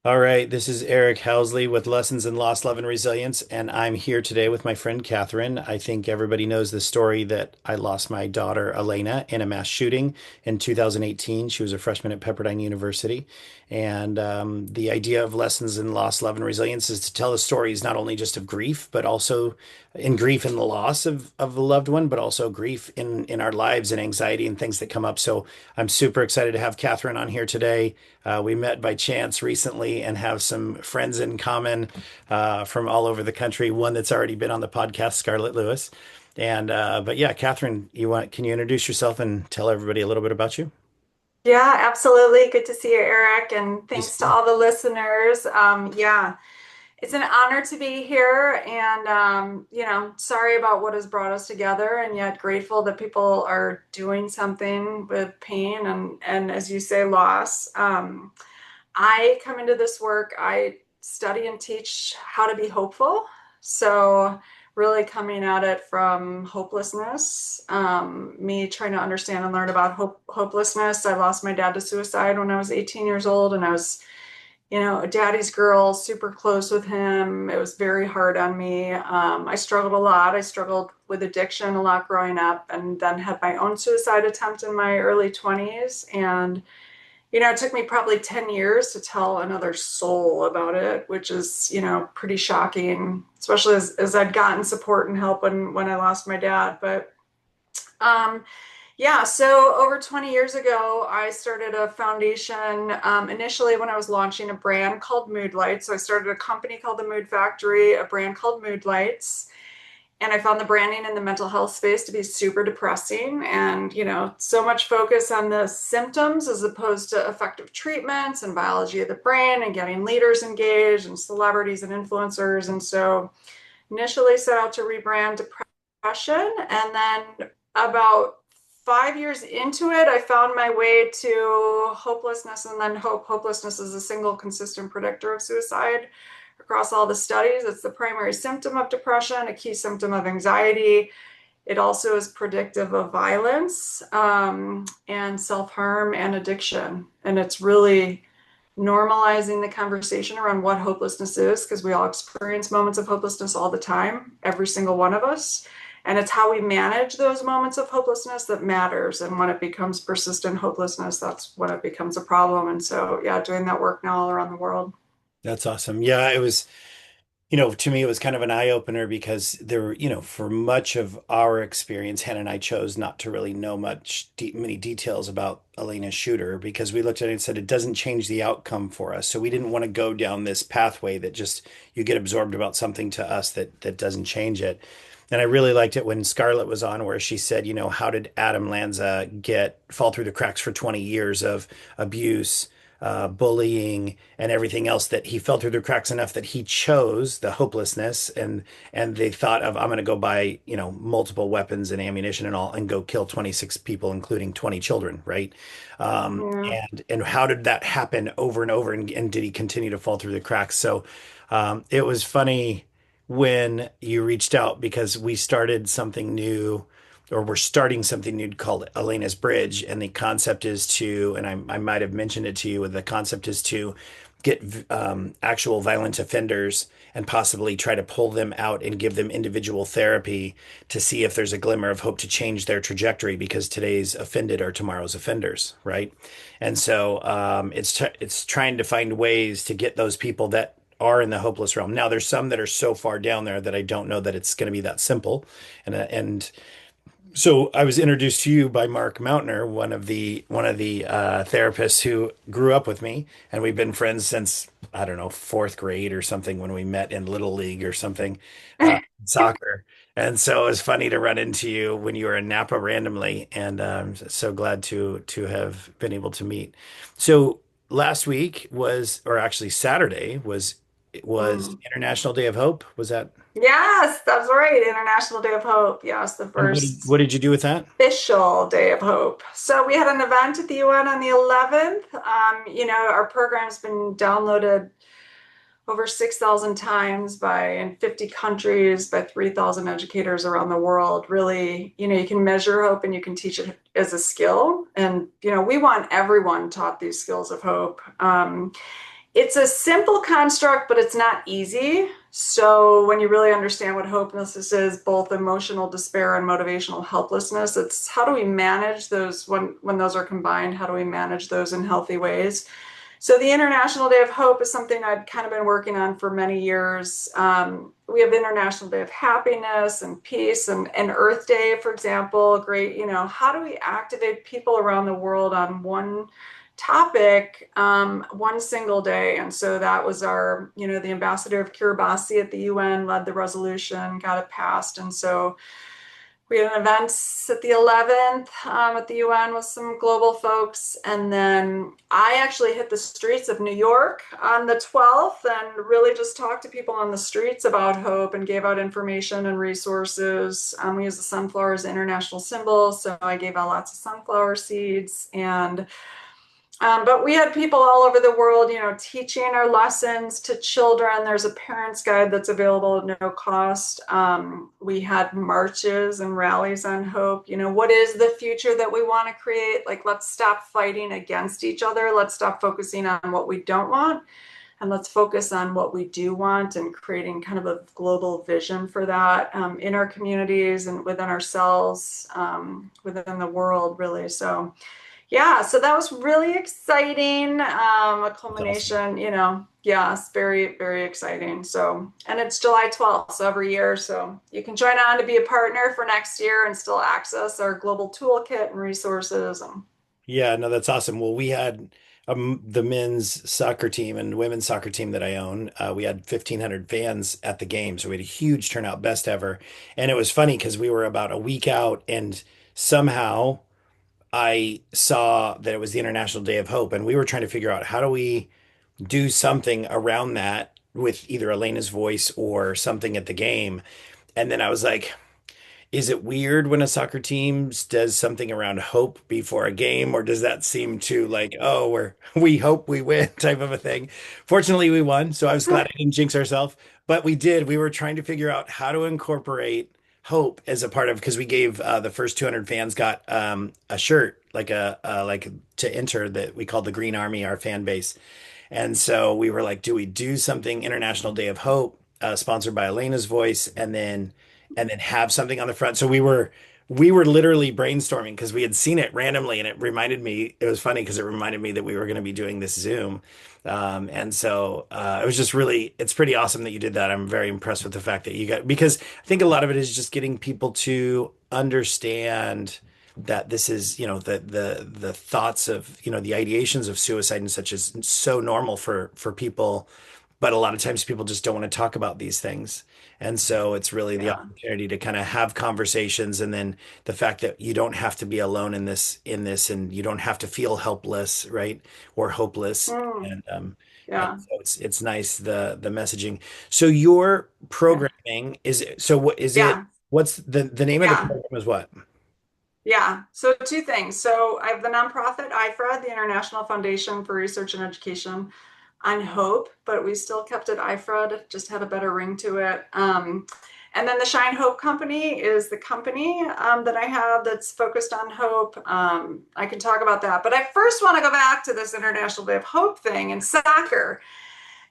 All right, this is Eric Housley with Lessons in Lost Love and Resilience, and I'm here today with my friend Kathryn. I think everybody knows the story that I lost my daughter Elena in a mass shooting in 2018. She was a freshman at Pepperdine University. And the idea of Lessons in Lost Love and Resilience is to tell the stories not only just of grief, but also in grief and the loss of a loved one, but also grief in our lives and anxiety and things that come up. So I'm super excited to have Kathryn on here today. We met by chance recently and have some friends in common from all over the country. One that's already been on the podcast, Scarlett Lewis. And but yeah, Kathryn, can you introduce yourself and tell everybody a little bit about you? Yeah, absolutely. Good to see you, Eric, and Yes. thanks to all the listeners. Yeah, it's an honor to be here, and sorry about what has brought us together, and yet grateful that people are doing something with pain and as you say, loss. I come into this work, I study and teach how to be hopeful. So, really coming at it from hopelessness, me trying to understand and learn about hopelessness. I lost my dad to suicide when I was 18 years old, and I was, a daddy's girl, super close with him. It was very hard on me. I struggled a lot. I struggled with addiction a lot growing up, and then had my own suicide attempt in my early 20s. And it took me probably 10 years to tell another soul about it, which is, pretty shocking, especially as I'd gotten support and help when I lost my dad. But um, yeah, so over 20 years ago, I started a foundation initially when I was launching a brand called Mood Lights. So I started a company called the Mood Factory, a brand called Mood Lights. And I found the branding in the mental health space to be super depressing, and so much focus on the symptoms as opposed to effective treatments and biology of the brain and getting leaders engaged and celebrities and influencers. And so initially set out to rebrand depression, and then about 5 years into it, I found my way to hopelessness, and then hopelessness is a single consistent predictor of suicide across all the studies. It's the primary symptom of depression, a key symptom of anxiety. It also is predictive of violence and self harm and addiction. And it's really normalizing the conversation around what hopelessness is, because we all experience moments of hopelessness all the time, every single one of us. And it's how we manage those moments of hopelessness that matters. And when it becomes persistent hopelessness, that's when it becomes a problem. And so, yeah, doing that work now all around the world. That's awesome. Yeah, it was, to me, it was kind of an eye opener because there were, for much of our experience, Hannah and I chose not to really know many details about Elena's shooter because we looked at it and said it doesn't change the outcome for us. So we didn't want to go down this pathway that just you get absorbed about something to us that doesn't change it. And I really liked it when Scarlett was on, where she said, how did Adam Lanza fall through the cracks for 20 years of abuse, bullying, and everything else, that he fell through the cracks enough that he chose the hopelessness, and they thought of, I'm going to go buy, multiple weapons and ammunition and all and go kill 26 people, including 20 children, right? Yeah. And how did that happen over and over? And did he continue to fall through the cracks? So it was funny when you reached out because we started something new, or we're starting something new called Elena's Bridge. And the concept is to, and I might have mentioned it to you, the concept is to get actual violent offenders and possibly try to pull them out and give them individual therapy to see if there's a glimmer of hope to change their trajectory, because today's offended are tomorrow's offenders, right? And so it's trying to find ways to get those people that are in the hopeless realm. Now, there's some that are so far down there that I don't know that it's going to be that simple. And so I was introduced to you by Mark Mountner, one of the therapists who grew up with me, and we've been friends since, I don't know, fourth grade or something, when we met in Little League or something, soccer. And so it was funny to run into you when you were in Napa randomly, and I'm so glad to have been able to meet. So last week was, or actually Saturday was Mm. International Day of Hope. Was that? Yes, that's right. International Day of Hope. Yes, the And what did, first what did you do with that? official Day of Hope. So we had an event at the UN on the 11th. Our program's been downloaded over 6,000 times in 50 countries by 3,000 educators around the world. Really, you can measure hope and you can teach it as a skill. And, we want everyone taught these skills of hope. It's a simple construct, but it's not easy. So when you really understand what hopelessness is, both emotional despair and motivational helplessness, it's how do we manage those when those are combined? How do we manage those in healthy ways? So the International Day of Hope is something I've kind of been working on for many years. We have the International Day of Happiness and Peace and Earth Day, for example. Great, how do we activate people around the world on one topic, one single day? And so that was the ambassador of Kiribati at the UN led the resolution, got it passed. And so we had an event at the 11th at the UN with some global folks. And then I actually hit the streets of New York on the 12th and really just talked to people on the streets about hope and gave out information and resources. We use the sunflower as an international symbol. So I gave out lots of sunflower seeds but we had people all over the world, teaching our lessons to children. There's a parent's guide that's available at no cost. We had marches and rallies on hope. What is the future that we want to create? Like, let's stop fighting against each other. Let's stop focusing on what we don't want. And let's focus on what we do want and creating kind of a global vision for that in our communities and within ourselves, within the world, really. So, yeah, so that was really exciting. A That's awesome. culmination, yes, very, very exciting. So, and it's July 12th, so every year. So you can join on to be a partner for next year and still access our global toolkit and resources. And Yeah, no, that's awesome. Well, we had the men's soccer team and women's soccer team that I own. We had 1,500 fans at the game, so we had a huge turnout, best ever. And it was funny because we were about a week out, and somehow I saw that it was the International Day of Hope, and we were trying to figure out how do we do something around that with either Elena's voice or something at the game. And then I was like, is it weird when a soccer team does something around hope before a game, or does that seem to like, oh, we hope we win type of a thing? Fortunately, we won, so I was glad I didn't jinx ourselves. But we did. We were trying to figure out how to incorporate hope as a part of because we gave the first 200 fans got a shirt like like to enter that we called the Green Army, our fan base. And so we were like, do we do something International Day of Hope, sponsored by Elena's Voice, and then have something on the front? So we were literally brainstorming because we had seen it randomly, and it reminded me. It was funny because it reminded me that we were going to be doing this Zoom, and so it was just really. It's pretty awesome that you did that. I'm very impressed with the fact that you got because I think a lot of it is just getting people to understand that this is, the thoughts of, the ideations of suicide and such is so normal for people, but a lot of times people just don't want to talk about these things. And so it's really the yeah. opportunity to kind of have conversations and then the fact that you don't have to be alone in this and you don't have to feel helpless, right? Or hopeless. Mm, And yeah. so it's nice the messaging. So your Yeah. programming is so what is it Yeah. what's the name of the Yeah. program is what? Yeah, so two things. So I have the nonprofit IFRA, the International Foundation for Research and Education on Hope, but we still kept it IFRA, it just had a better ring to it. And then the Shine Hope Company is the company that I have that's focused on hope. I can talk about that, but I first want to go back to this International Day of Hope thing in soccer.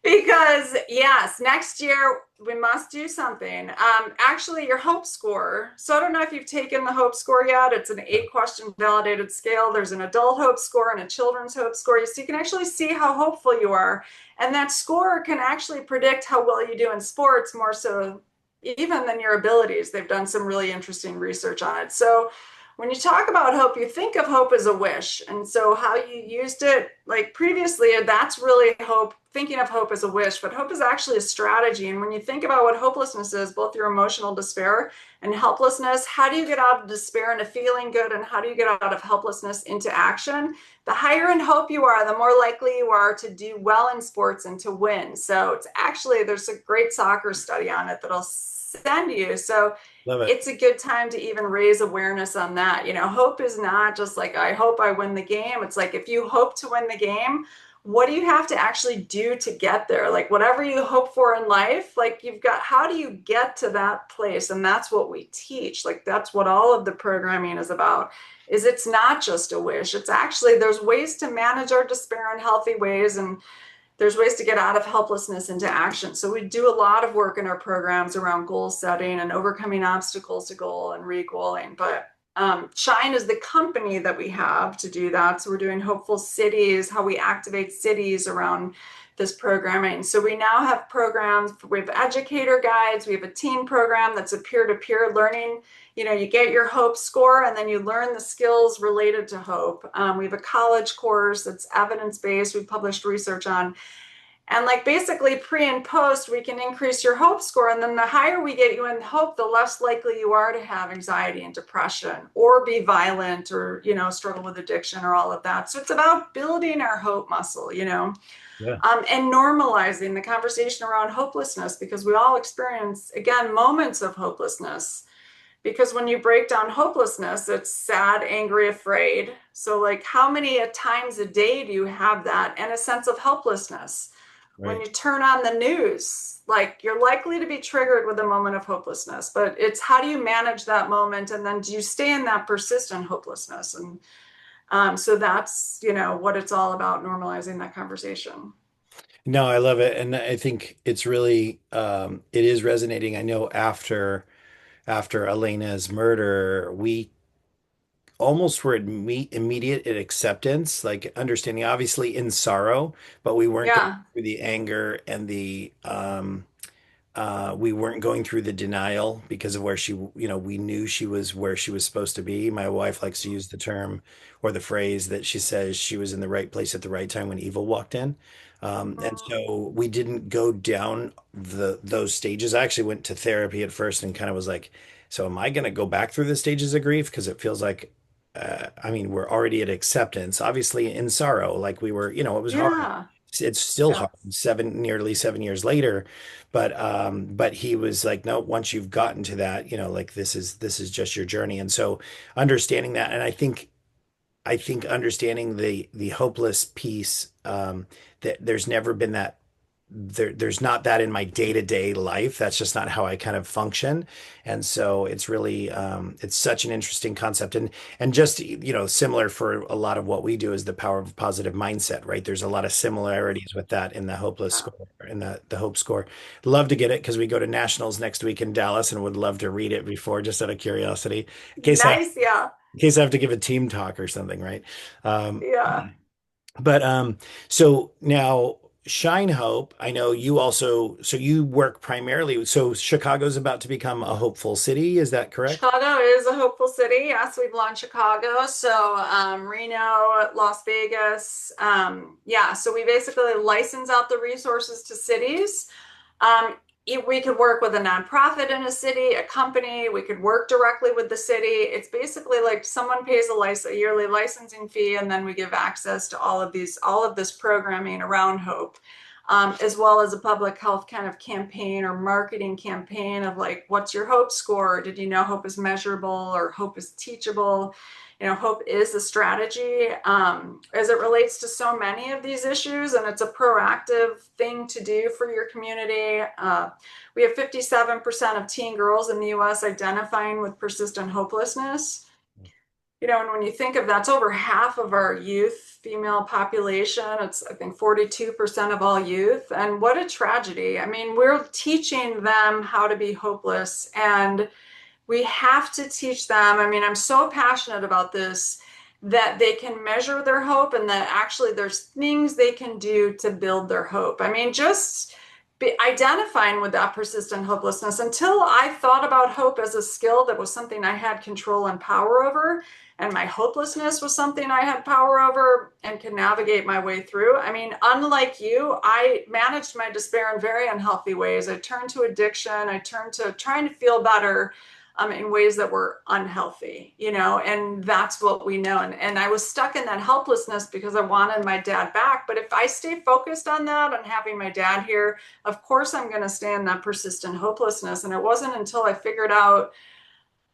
Because yes, next year we must do something. Actually, your hope score. So I don't know if you've taken the hope score yet. It's an 8 question validated scale. There's an adult hope score and a children's hope score. So you can actually see how hopeful you are. And that score can actually predict how well you do in sports more so even than your abilities. They've done some really interesting research on it. So when you talk about hope, you think of hope as a wish. And so how you used it, like previously, that's really hope, thinking of hope as a wish, but hope is actually a strategy. And when you think about what hopelessness is, both your emotional despair and helplessness, how do you get out of despair into feeling good? And how do you get out of helplessness into action? The higher in hope you are, the more likely you are to do well in sports and to win. So it's actually, there's a great soccer study on it that'll send you. So Love it. it's a good time to even raise awareness on that. Hope is not just like, I hope I win the game. It's like, if you hope to win the game, what do you have to actually do to get there? Like, whatever you hope for in life, like, how do you get to that place? And that's what we teach. Like, that's what all of the programming is about. Is it's not just a wish. It's actually, there's ways to manage our despair in healthy ways. And there's ways to get out of helplessness into action. So we do a lot of work in our programs around goal setting and overcoming obstacles to goal and re-goaling. But Shine is the company that we have to do that. So we're doing Hopeful Cities, how we activate cities around this programming. So we now have programs, we have educator guides, we have a teen program that's a peer-to-peer learning. You know, you get your hope score and then you learn the skills related to hope. We have a college course that's evidence-based, we published research on. And like basically pre and post, we can increase your hope score. And then the higher we get you in hope, the less likely you are to have anxiety and depression or be violent or, you know, struggle with addiction or all of that. So it's about building our hope muscle, you know, Yeah. and normalizing the conversation around hopelessness because we all experience, again, moments of hopelessness. Because when you break down hopelessness, it's sad, angry, afraid. So, like, how many times a day do you have that and a sense of helplessness? When Right. you turn on the news, like, you're likely to be triggered with a moment of hopelessness, but it's how do you manage that moment? And then do you stay in that persistent hopelessness? And so that's, you know, what it's all about, normalizing that conversation. No, I love it. And I think it's really it is resonating. I know after Elena's murder, we almost were immediate at acceptance, like understanding, obviously in sorrow, but we weren't going Yeah. through the anger and the we weren't going through the denial because of where she, you know, we knew she was where she was supposed to be. My wife likes to use the term or the phrase that she says she was in the right place at the right time when evil walked in. And so we didn't go down those stages. I actually went to therapy at first and kind of was like, so am I going to go back through the stages of grief? Because it feels like, I mean, we're already at acceptance, obviously in sorrow, like we were, you know, it was hard. Yeah. It's still hard, Yes. nearly 7 years later, but he was like, no, once you've gotten to that, you know, like this is just your journey. And so understanding that, and I think understanding the hopeless piece, that there's never been that there's not that in my day-to-day life. That's just not how I kind of function. And so it's really it's such an interesting concept, and just, you know, similar for a lot of what we do is the power of positive mindset, right? There's a lot of similarities with that in the hopeless Yeah. score, in the hope score. Love to get it because we go to nationals next week in Dallas and would love to read it before, just out of curiosity, Nice. Yeah. in case I have to give a team talk or something, right? Um, Yeah. but so now Shine Hope, I know you also, so you work primarily, so Chicago's about to become a hopeful city, is that correct? Chicago is a hopeful city. Yes, we've launched Chicago. So Reno, Las Vegas. Yeah, so we basically license out the resources to cities. We could work with a nonprofit in a city, a company. We could work directly with the city. It's basically like someone pays a yearly licensing fee, and then we give access to all of this programming around hope, as well as a public health kind of campaign or marketing campaign of like, what's your hope score? Did you know hope is measurable or hope is teachable? You know, hope is a strategy as it relates to so many of these issues, and it's a proactive thing to do for your community. We have 57% of teen girls in the US identifying with persistent hopelessness. You know, and when you think of that's over half of our youth female population, it's, I think, 42% of all youth. And what a tragedy. I mean, we're teaching them how to be hopeless, and we have to teach them. I mean, I'm so passionate about this that they can measure their hope and that actually there's things they can do to build their hope. I mean, just identifying with that persistent hopelessness. Until I thought about hope as a skill that was something I had control and power over, and my hopelessness was something I had power over and could navigate my way through. I mean, unlike you, I managed my despair in very unhealthy ways. I turned to addiction, I turned to trying to feel better in ways that were unhealthy, you know, and that's what we know. And I was stuck in that helplessness because I wanted my dad back. But if I stay focused on that, on having my dad here, of course I'm going to stay in that persistent hopelessness. And it wasn't until I figured out,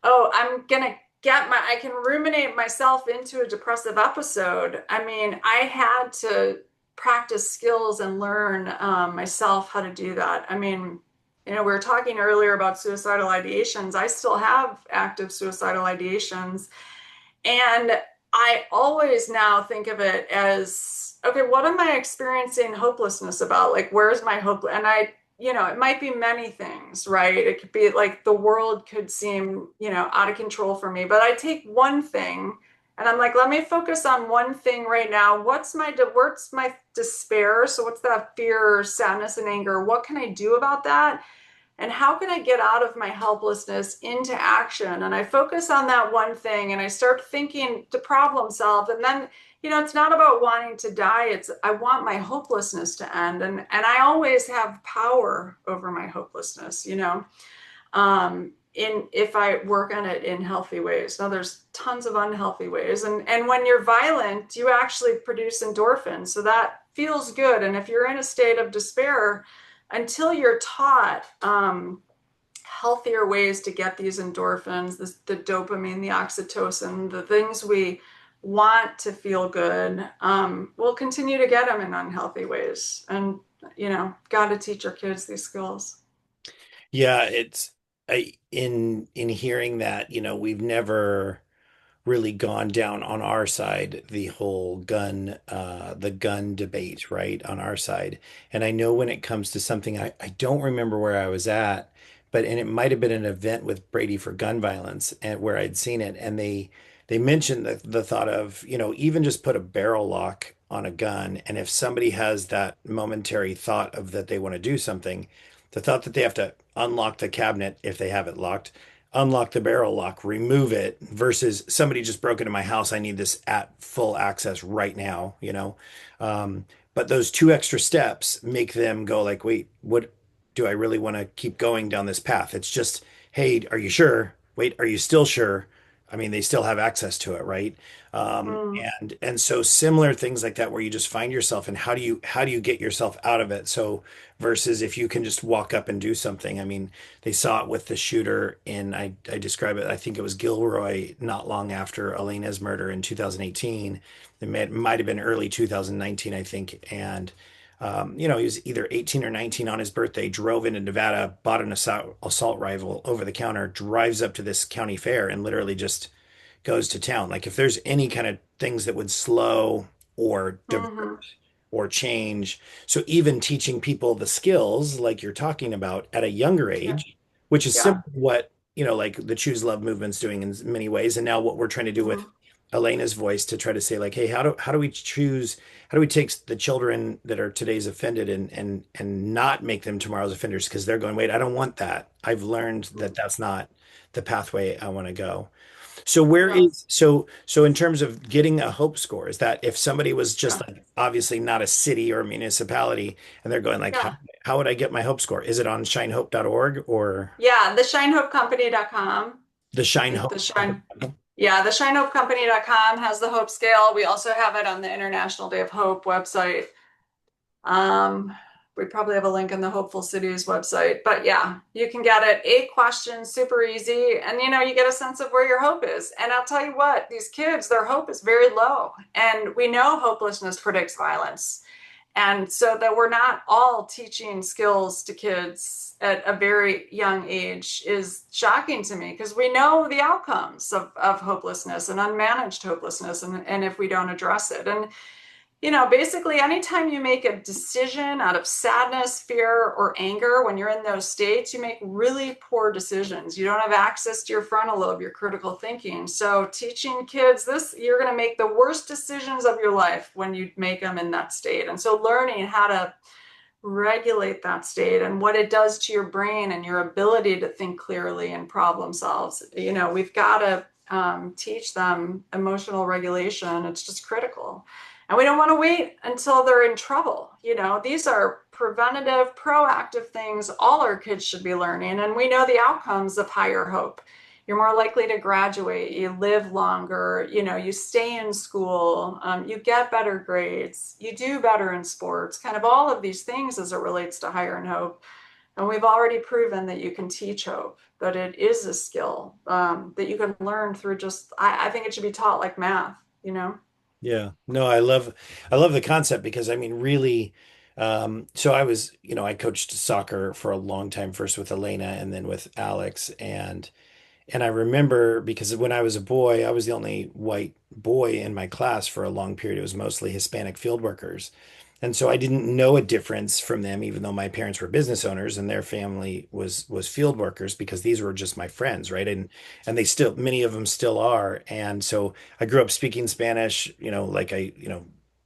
oh, I'm going to I can ruminate myself into a depressive episode. I mean, I had to practice skills and learn myself how to do that. I mean, you know, we were talking earlier about suicidal ideations. I still have active suicidal ideations. And I always now think of it as okay, what am I experiencing hopelessness about? Like, where's my hope? And it might be many things, right? It could be like the world could seem, out of control for me, but I take one thing and I'm like, let me focus on one thing right now. What's my despair? So what's that fear, sadness, and anger? What can I do about that? And how can I get out of my helplessness into action? And I focus on that one thing and I start thinking to problem solve. And then, it's not about wanting to die. It's I want my hopelessness to end. And I always have power over my hopelessness. In if I work on it in healthy ways. Now there's tons of unhealthy ways. And when you're violent, you actually produce endorphins. So that feels good. And if you're in a state of despair, until you're taught healthier ways to get these endorphins, the dopamine, the oxytocin, the things we want to feel good, we'll continue to get them in unhealthy ways. And, got to teach our kids these skills. Yeah, in hearing that, we've never really gone down on our side the whole the gun debate, right? On our side. And I know when it comes to something I don't remember where I was at, but and it might have been an event with Brady for gun violence and where I'd seen it and they mentioned the thought of, even just put a barrel lock on a gun and if somebody has that momentary thought of that they want to do something, the thought that they have to unlock the cabinet if they have it locked, unlock the barrel lock, remove it versus somebody just broke into my house. I need this at full access right now. But those two extra steps make them go like, wait, what do I really want to keep going down this path? It's just, hey, are you sure? Wait, are you still sure? I mean, they still have access to it, right? Mm, And so similar things like that where you just find yourself and how do you get yourself out of it? So versus if you can just walk up and do something. I mean, they saw it with the shooter in I describe it, I think it was Gilroy not long after Elena's murder in 2018. It might have been early 2019, I think. And he was either 18 or 19 on his birthday, drove into Nevada, bought an assault rifle over the counter, drives up to this county fair and literally just goes to town. Like if there's any kind of things that would slow or divert hmm or change. So even teaching people the skills like you're talking about at a younger Yeah. age, which is Yeah. similar to what, like the Choose Love movement's doing in many ways. And now what we're trying to do with hmm Elena's voice to try to say like, hey, how do we choose, how do we take the children that are today's offended and not make them tomorrow's offenders because they're going, wait, I don't want that. I've learned that that's not the pathway I want to go. So where Yeah. is so in terms of getting a hope score, is that if somebody was just Yeah. like obviously not a city or a municipality and they're going like Yeah. how would I get my hope score? Is it on shinehope.org or Yeah. TheShineHopeCompany.com. the Shine Like the Hope? Shine. Yeah. TheShineHopeCompany.com has the Hope Scale. We also have it on the International Day of Hope website. Um, we probably have a link in the Hopeful Cities website, but yeah, you can get it. 8 questions, super easy. And you get a sense of where your hope is. And I'll tell you what, these kids, their hope is very low. And we know hopelessness predicts violence. And so that we're not all teaching skills to kids at a very young age is shocking to me because we know the outcomes of hopelessness and unmanaged hopelessness and if we don't address it. And basically, anytime you make a decision out of sadness, fear, or anger, when you're in those states, you make really poor decisions. You don't have access to your frontal lobe, your critical thinking. So, teaching kids this, you're going to make the worst decisions of your life when you make them in that state. And so, learning how to regulate that state and what it does to your brain and your ability to think clearly and problem solve. We've got to teach them emotional regulation. It's just critical. And we don't want to wait until they're in trouble. These are preventative, proactive things all our kids should be learning. And we know the outcomes of higher hope. You're more likely to graduate, you live longer, you stay in school, you get better grades, you do better in sports, kind of all of these things as it relates to higher and hope. And we've already proven that you can teach hope, that it is a skill that you can learn through I think it should be taught like math. Yeah. No, I love the concept because I mean really so I was, I coached soccer for a long time first with Elena and then with Alex And I remember because when I was a boy, I was the only white boy in my class for a long period. It was mostly Hispanic field workers. And so I didn't know a difference from them, even though my parents were business owners and their family was field workers, because these were just my friends, right? And they still, many of them still are. And so I grew up speaking Spanish, like I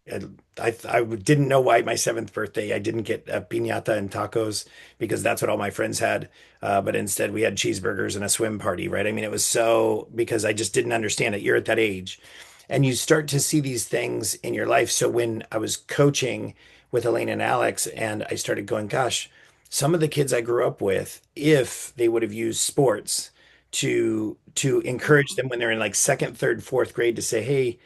didn't know why my seventh birthday I didn't get a piñata and tacos because that's what all my friends had. But instead we had cheeseburgers and a swim party, right? I mean, it was so because I just didn't understand it. You're at that age and you start to see these things in your life. So when I was coaching with Elaine and Alex, and I started going, gosh, some of the kids I grew up with, if they would have used sports to encourage Mhm. them when they're in like second, third, fourth grade to say, hey,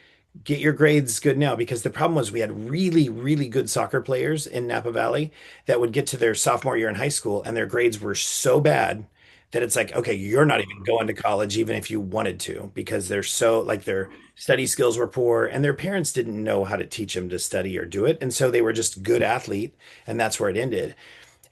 get your grades good now, because the problem was we had really, really good soccer players in Napa Valley that would get to their sophomore year in high school and their grades were so bad that it's like, okay, you're not even going to college even if you wanted to, because they're so like their study skills were poor and their parents didn't know how to teach them to study or do it. And so they were just good athlete and that's where it ended.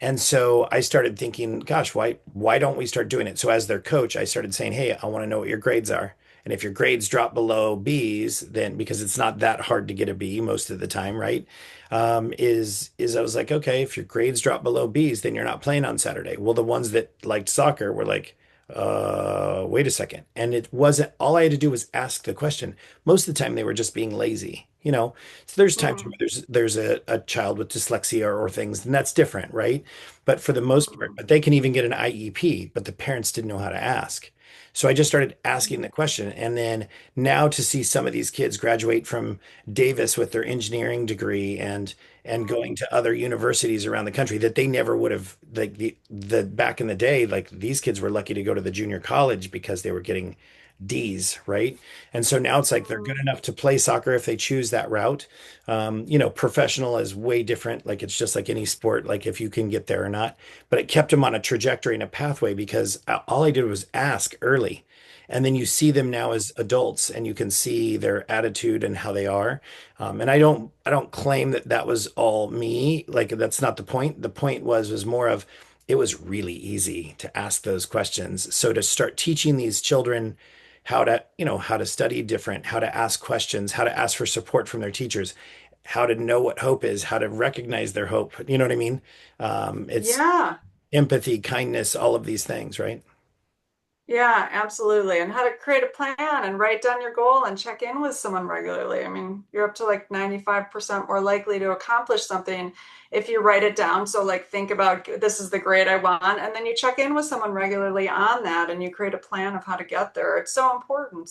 And so I started thinking, gosh, why don't we start doing it? So as their coach, I started saying, hey, I want to know what your grades are. And if your grades drop below B's, then because it's not that hard to get a B most of the time, right? Is I was like, okay, if your grades drop below B's, then you're not playing on Saturday. Well, the ones that liked soccer were like, wait a second. And it wasn't all I had to do was ask the question. Most of the time they were just being lazy, you know. So there's times where Mhm. there's a child with dyslexia or things, and that's different, right? But for the most part, Mhm. but they can even get an IEP, but the parents didn't know how to ask. So I just started asking the question. And then now to see some of these kids graduate from Davis with their engineering degree and going to other universities around the country that they never would have like the back in the day, like these kids were lucky to go to the junior college because they were getting D's, right? And so now it's like they're good Mhm. enough to play soccer if they choose that route. Professional is way different. Like it's just like any sport, like if you can get there or not. But it kept them on a trajectory and a pathway because all I did was ask early. And then you see them now as adults and you can see their attitude and how they are. And I don't claim that that was all me. Like that's not the point. The point was more of it was really easy to ask those questions. So to start teaching these children how to study different, how to ask questions, how to ask for support from their teachers, how to know what hope is, how to recognize their hope. You know what I mean? It's Yeah. empathy, kindness, all of these things, right? Yeah, absolutely. And how to create a plan and write down your goal and check in with someone regularly. I mean, you're up to like 95% more likely to accomplish something if you write it down. So, like, think about this is the grade I want, and then you check in with someone regularly on that and you create a plan of how to get there. It's so important.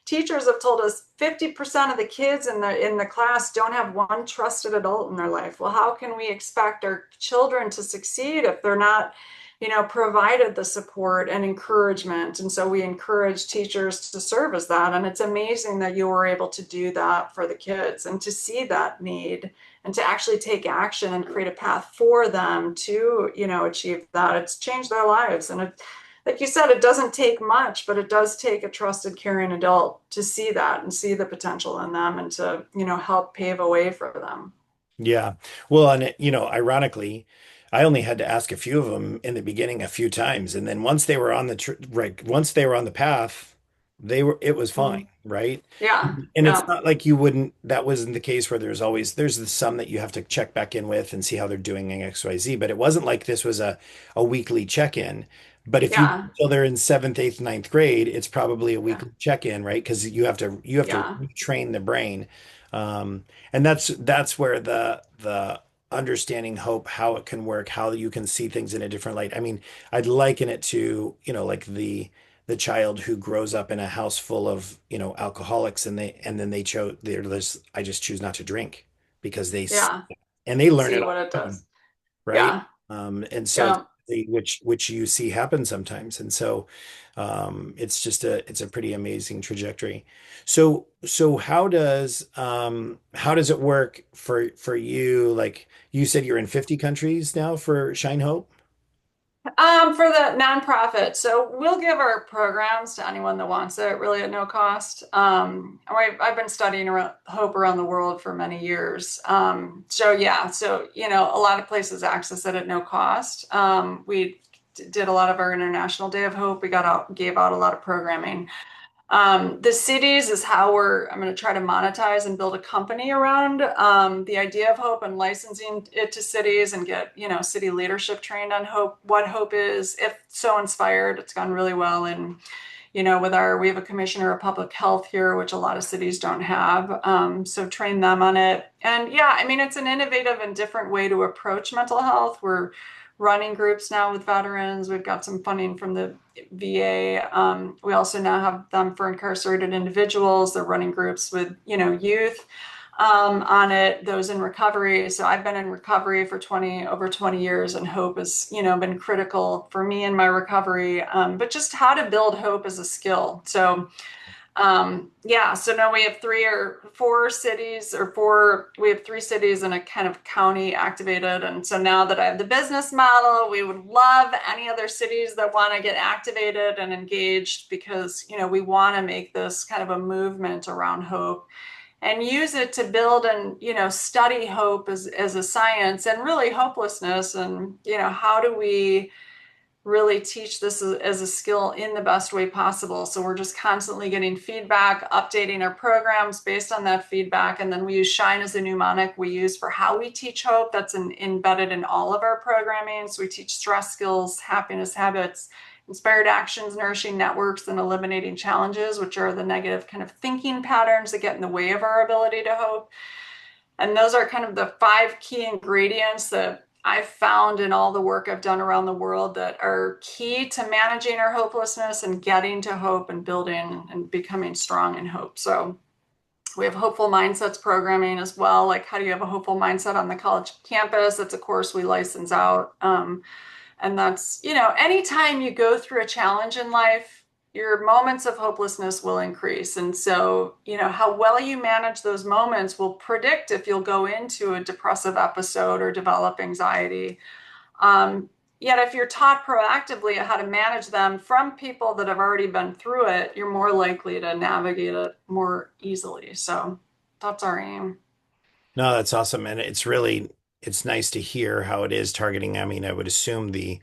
Teachers have told us 50% of the kids in the class don't have one trusted adult in their life. Well, how can we expect our children to succeed if they're not provided the support and encouragement? And so we encourage teachers to serve as that. And it's amazing that you were able to do that for the kids and to see that need and to actually take action and create a path for them to, achieve that. It's changed their lives. And like you said, it doesn't take much, but it does take a trusted, caring adult to see that and see the potential in them and to, help pave a way for them. Yeah. Well, and ironically, I only had to ask a few of them in the beginning a few times, and then once they were on the right, once they were on the path, it was fine, Mhm. right? Yeah. And it's Yeah. not like you wouldn't, that wasn't the case where there's some that you have to check back in with and see how they're doing in XYZ, but it wasn't like this was a weekly check-in. But if you Yeah. until they're in seventh, eighth, ninth grade, it's probably a Yeah. weekly check-in, right? Because you have to Yeah. retrain the brain. And that's where the understanding hope, how it can work, how you can see things in a different light. I mean, I'd liken it to, like the child who grows up in a house full of, alcoholics and then they're just I just choose not to drink because Yeah. and they learn See it what all it the time, does. right? Yeah. And so Yeah. which you see happen sometimes. And so it's just it's a pretty amazing trajectory. So how does it work for you? Like you said you're in 50 countries now for Shine Hope? For the nonprofit. So we'll give our programs to anyone that wants it, really at no cost. I've been studying hope around the world for many years. So yeah, so a lot of places access it at no cost. We did a lot of our International Day of Hope. We gave out a lot of programming. The cities is how I'm going to try to monetize and build a company around the idea of hope and licensing it to cities and get, city leadership trained on hope, what hope is. If so inspired, it's gone really well. And, we have a commissioner of public health here, which a lot of cities don't have. So train them on it. And yeah, I mean, it's an innovative and different way to approach mental health. We're running groups now with veterans. We've got some funding from the VA. We also now have them for incarcerated individuals. They're running groups with, youth on it, those in recovery. So I've been in recovery for over 20 years, and hope has, been critical for me in my recovery. But just how to build hope as a skill. So yeah, so now we have we have three cities and a kind of county activated. And so now that I have the business model, we would love any other cities that want to get activated and engaged, because, we want to make this kind of a movement around hope and use it to build and, study hope as a science, and really hopelessness. And, how do we really teach this as a skill in the best way possible. So we're just constantly getting feedback, updating our programs based on that feedback. And then we use Shine as a mnemonic we use for how we teach hope. That's embedded in all of our programming. So we teach stress skills, happiness habits, inspired actions, nourishing networks, and eliminating challenges, which are the negative kind of thinking patterns that get in the way of our ability to hope. And those are kind of the 5 key ingredients that I've found in all the work I've done around the world that are key to managing our hopelessness and getting to hope and building and becoming strong in hope. So we have hopeful mindsets programming as well. Like, how do you have a hopeful mindset on the college campus? That's a course we license out. And that's, anytime you go through a challenge in life, your moments of hopelessness will increase. And so, how well you manage those moments will predict if you'll go into a depressive episode or develop anxiety. Yet, if you're taught proactively how to manage them from people that have already been through it, you're more likely to navigate it more easily. So that's our aim. No, that's awesome. And it's nice to hear how it is targeting. I mean, I would assume the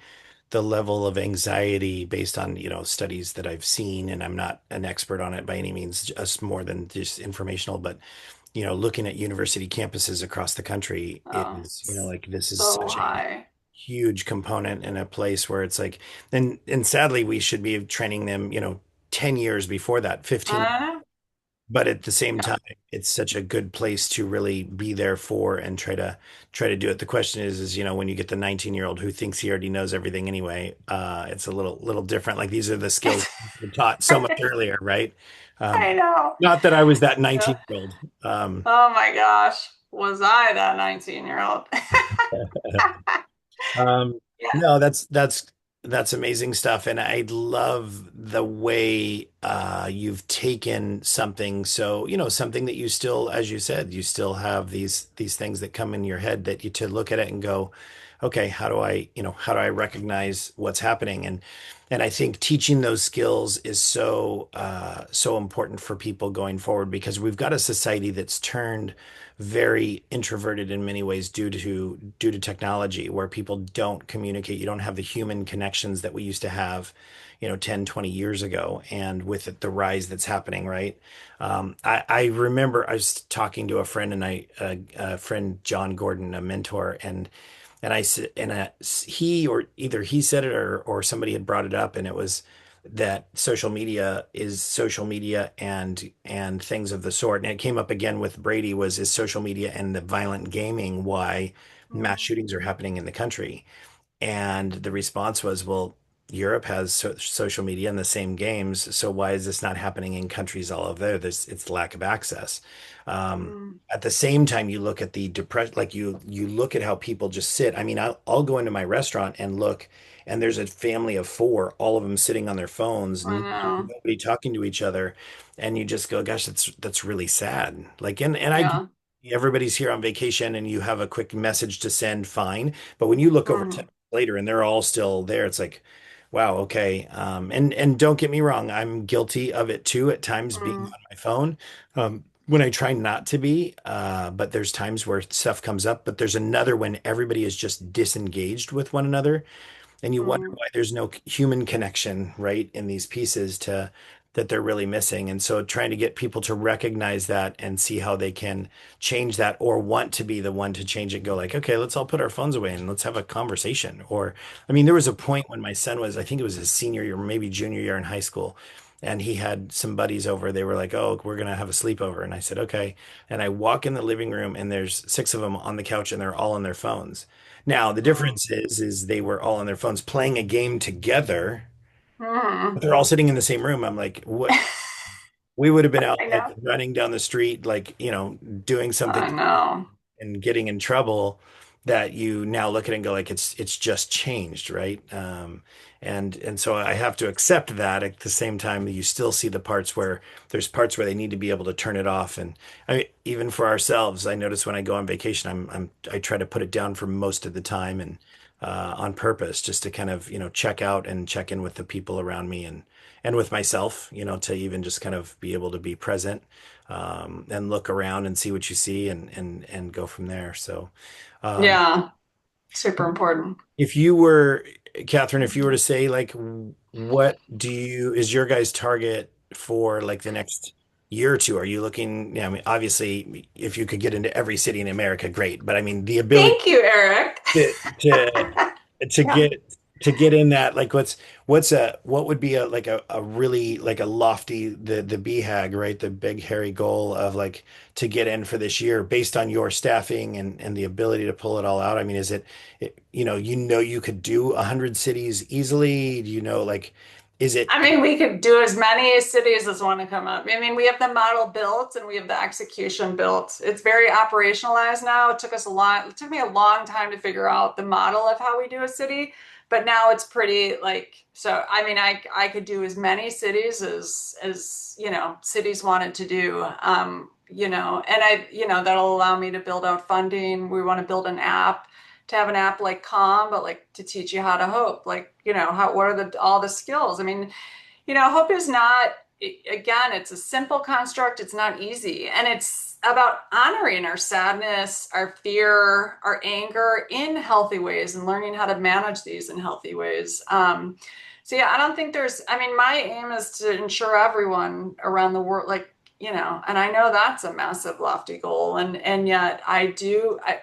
level of anxiety based on, studies that I've seen, and I'm not an expert on it by any means, just more than just informational, but looking at university campuses across the country Oh, is, like this is so such a high. huge component in a place where it's like, and sadly we should be training them, 10 years before that, 15. Uh, But at the same yeah. time, it's such a good place to really be there for and try to do it. The question is, when you get the 19-year-old who thinks he already knows everything anyway, it's a little different. Like these are the skills we were taught so much earlier, right? I know. Not that I was that Yeah. 19-year-old. Oh my gosh. Was I that 19-year-old? Um, Yeah. no, that's amazing stuff, and I love the way you've taken something. So, something that you still, as you said, you still have these things that come in your head that you to look at it and go, okay, how do I recognize what's happening? And I think teaching those skills is so important for people going forward, because we've got a society that's turned very introverted in many ways due to technology, where people don't communicate. You don't have the human connections that we used to have, 10, 20 years ago. And with it, the rise that's happening, right? I remember I was talking to a friend, and a friend, John Gordon, a mentor, and I said, he, or either he said it, or somebody had brought it up, and it was that social media is social media and things of the sort. And it came up again with Brady, was, is social media and the violent gaming why mass Mm, shootings are happening in the country? And the response was, well, Europe has social media and the same games, so why is this not happening in countries all over there? It's lack of access. Um, mm, at the same time, you look at the depression, like you look at how people just sit. I mean, I'll go into my restaurant and look, and there's a family of 4, all of them sitting on their phones, I know. nobody talking to each other, and you just go, gosh, that's really sad. Like, and I, Yeah. everybody's here on vacation, and you have a quick message to send, fine. But when you look over Mm, later and they're all still there, it's like, wow, okay. And don't get me wrong, I'm guilty of it too at times, being mm, on my phone. When I try not to be, but there's times where stuff comes up, but there's another when everybody is just disengaged with one another. And you wonder Mm. why there's no human connection, right, in these pieces to that they're really missing. And so trying to get people to recognize that and see how they can change that or want to be the one to change it, go like, okay, let's all put our phones away and let's have a conversation. Or, I mean, there was a point when my son was, I think it was his senior year, maybe junior year in high school, and he had some buddies over. They were like, oh, we're going to have a sleepover. And I said, okay. And I walk in the living room and there's six of them on the couch and they're all on their phones. Now, the Mm. difference is they were all on their phones playing a game together, but Mm. they're all sitting in the same room. I'm like, what? We would have been out I like know. running down the street, like, doing something I know. and getting in trouble that you now look at it and go like it's just changed, right? And so I have to accept that at the same time you still see the parts where there's parts where they need to be able to turn it off. And I mean, even for ourselves, I notice when I go on vacation, I try to put it down for most of the time and on purpose just to kind of check out and check in with the people around me and with myself, to even just kind of be able to be present and look around and see what you see and go from there. So, um, Yeah, super important. if you were, Catherine, if you were to say like, what is your guys' target for like the next year or two? Are you looking, I mean, obviously, if you could get into every city in America, great. But I mean, the ability Thank you, Eric. to to to Yeah. get in that, like, what would be a really like a lofty, the BHAG, right, the big hairy goal of like to get in for this year based on your staffing and the ability to pull it all out. I mean, is it you could do 100 cities easily, like, is it? I mean, we could do as many cities as want to come up. I mean, we have the model built and we have the execution built. It's very operationalized now. It took me a long time to figure out the model of how we do a city, but now it's pretty like, so I mean, I could do as many cities as, cities wanted to do. And that'll allow me to build out funding. We want to build an app to have an app like Calm, but like to teach you how to hope, like, what are all the skills? I mean, hope is not, again, it's a simple construct. It's not easy. And it's about honoring our sadness, our fear, our anger in healthy ways and learning how to manage these in healthy ways. So, yeah, I don't think I mean, my aim is to ensure everyone around the world, like, and I know that's a massive, lofty goal. And yet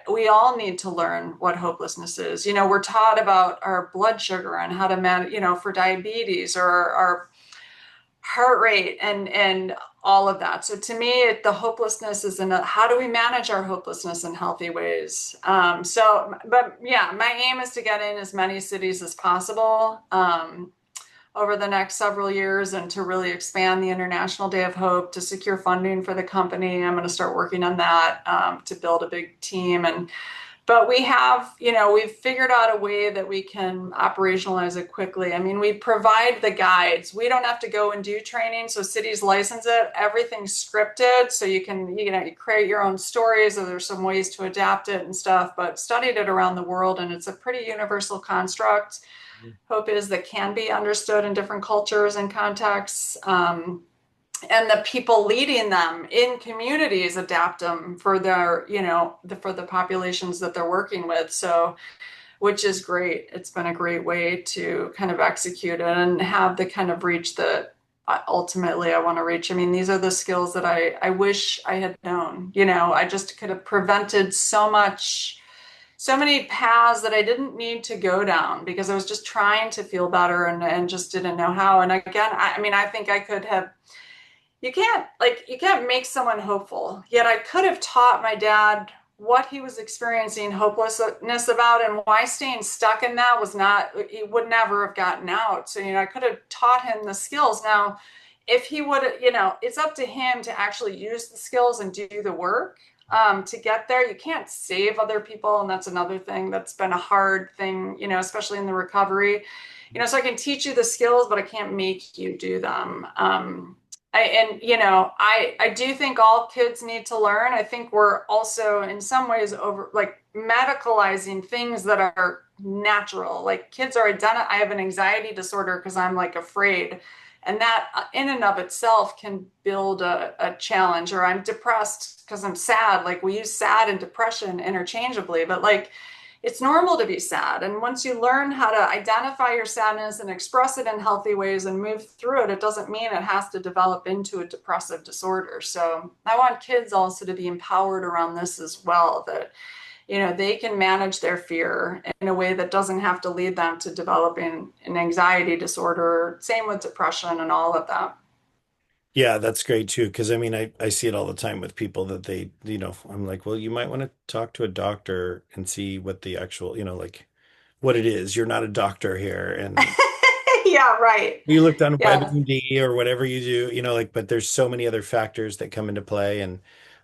we all need to learn what hopelessness is. We're taught about our blood sugar and how to manage, for diabetes or our heart rate and all of that. So to me, the hopelessness is in how do we manage our hopelessness in healthy ways? But yeah, my aim is to get in as many cities as possible over the next several years and to really expand the International Day of Hope, to secure funding for the company. I'm going to start working on that to build a big team. But we've figured out a way that we can operationalize it quickly. I mean, we provide the guides. We don't have to go and do training. So cities license it. Everything's scripted. So you create your own stories, or there's some ways to adapt it and stuff, but studied it around the world. And it's a pretty universal construct. Hope is that can be understood in different cultures and contexts. And the people leading them in communities adapt them for for the populations that they're working with. So, which is great. It's been a great way to kind of execute it and have the kind of reach that ultimately I want to reach. I mean, these are the skills that I wish I had known. I just could have prevented so many paths that I didn't need to go down because I was just trying to feel better and just didn't know how. And again, I mean, I think I could have, you can't make someone hopeful. Yet I could have taught my dad what he was experiencing hopelessness about and why staying stuck in that was not, he would never have gotten out. So, I could have taught him the skills. Now, if he would, it's up to him to actually use the skills and do the work to get there. You can't save other people. And that's another thing that's been a hard thing, especially in the recovery. So I can teach you the skills, but I can't make you do them. I do think all kids need to learn. I think we're also in some ways over like medicalizing things that are natural. Like kids are I have an anxiety disorder because I'm like afraid. And that in and of itself can build a challenge. Or I'm depressed because I'm sad. Like we use sad and depression interchangeably, but like, it's normal to be sad. And once you learn how to identify your sadness and express it in healthy ways and move through it, it doesn't mean it has to develop into a depressive disorder. So I want kids also to be empowered around this as well, that, they can manage their fear in a way that doesn't have to lead them to developing an anxiety disorder. Same with depression and all of that. Yeah, that's great too. Because I mean, I see it all the time with people that they, I'm like, well, you might want to talk to a doctor and see what the actual, like what it is. You're not a doctor here. And Yeah, right. you looked on Yeah, WebMD or whatever you do, like, but there's so many other factors that come into play, and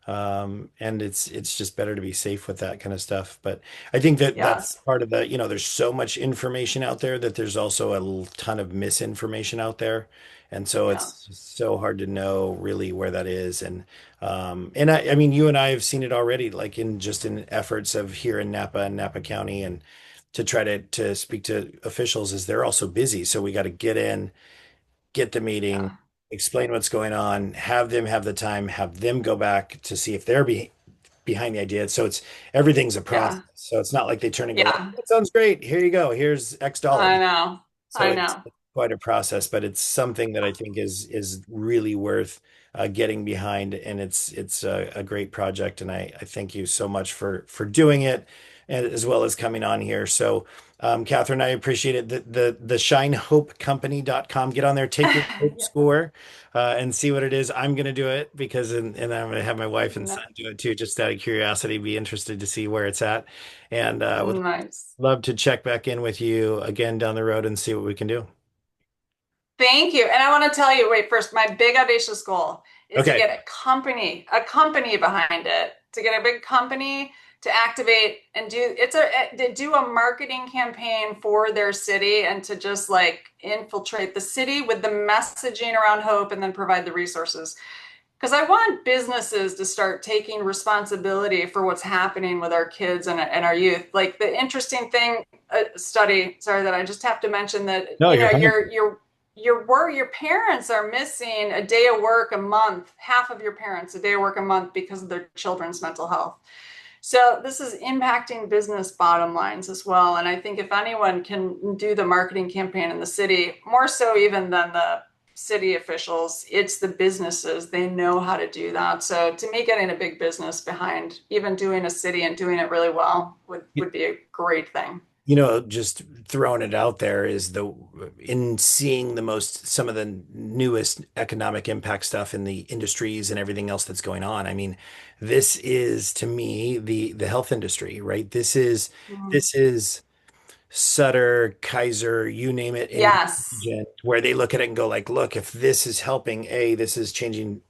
it's just better to be safe with that kind of stuff. But I think that that's yes. part of the, there's so much information out there that there's also a ton of misinformation out there, and so it's Yes. just so hard to know really where that is. And I mean, you and I have seen it already, like in efforts of here in Napa and Napa County, and to try to speak to officials is they're also busy. So we got to get in, get the meeting, Yeah. explain what's going on, have them have the time, have them go back to see if they're behind the idea. So everything's a process. Yeah. So it's not like they turn and go like, Yeah. that sounds great. Here you go. Here's X I dollars. know. So I it's know. quite a process, but it's something that I think is really worth getting behind, and it's a great project. And I thank you so much for doing it, and as well as coming on here. So, Kathryn, I appreciate it. The shinehopecompany.com. Get on there, take your hope Yeah. score, and see what it is. I'm going to do it because, and I'm going to have my wife and No, son do it too, just out of curiosity. Be interested to see where it's at, and would nice. love to check back in with you again down the road and see what we can do. Thank you. And I want to tell you, wait, first, my big audacious goal is to Okay. get a company behind it, to get a big company to activate and do a marketing campaign for their city and to just like infiltrate the city with the messaging around hope and then provide the resources. Because I want businesses to start taking responsibility for what's happening with our kids and our youth. Like the interesting thing, study, sorry, that I just have to mention that, No, you're fine. your parents are missing a day of work a month, half of your parents a day of work a month because of their children's mental health. So this is impacting business bottom lines as well. And I think if anyone can do the marketing campaign in the city, more so even than the city officials, it's the businesses. They know how to do that. So to me, getting a big business behind even doing a city and doing it really well would be a great thing. Just throwing it out there is in seeing some of the newest economic impact stuff in the industries and everything else that's going on. I mean, this is to me the health industry, right? Mm. This is Sutter, Kaiser, you name it, in Yes, region, where they look at it and go like, look, if this is helping, this is changing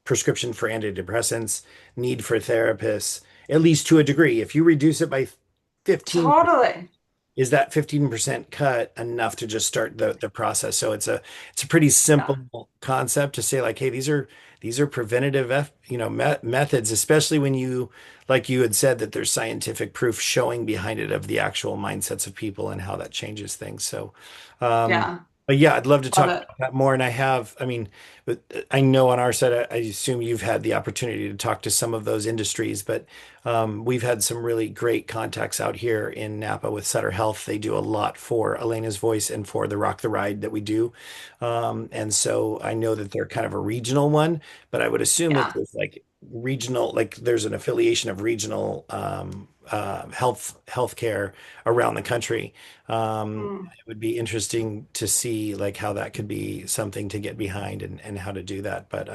prescription for antidepressants, need for therapists, at least to a degree. If you reduce it by 15, totally. is that 15% cut enough to just start the process? So it's a pretty Yeah, simple concept to say like, hey, these are preventative methods, especially when you, like you had said, that there's scientific proof showing behind it of the actual mindsets of people and how that changes things. So um yeah, but yeah, I'd love to love talk it. about that more. And I mean, but I know on our side, I assume you've had the opportunity to talk to some of those industries, but we've had some really great contacts out here in Napa with Sutter Health. They do a lot for Elena's Voice and for the Rock the Ride that we do. And so I know that they're kind of a regional one, but I would assume that Yeah. there's like regional, like there's an affiliation of regional healthcare around the country. Mm, It would be interesting to see like how that could be something to get behind and how to do that. But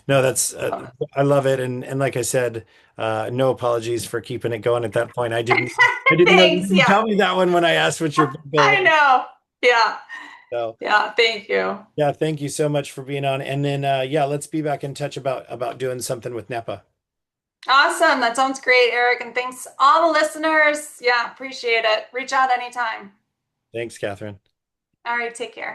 no, love it. I love it. And like I said, no apologies for keeping it going at that point. I didn't know you Thanks. didn't Yeah, tell me that one when I asked what your big goal I was. know. Yeah. So Yeah. Thank you. yeah, thank you so much for being on. And then yeah, let's be back in touch about doing something with Napa. Awesome. That sounds great, Eric. And thanks all the listeners. Yeah, appreciate it. Reach out anytime. Thanks, Catherine. All right, take care.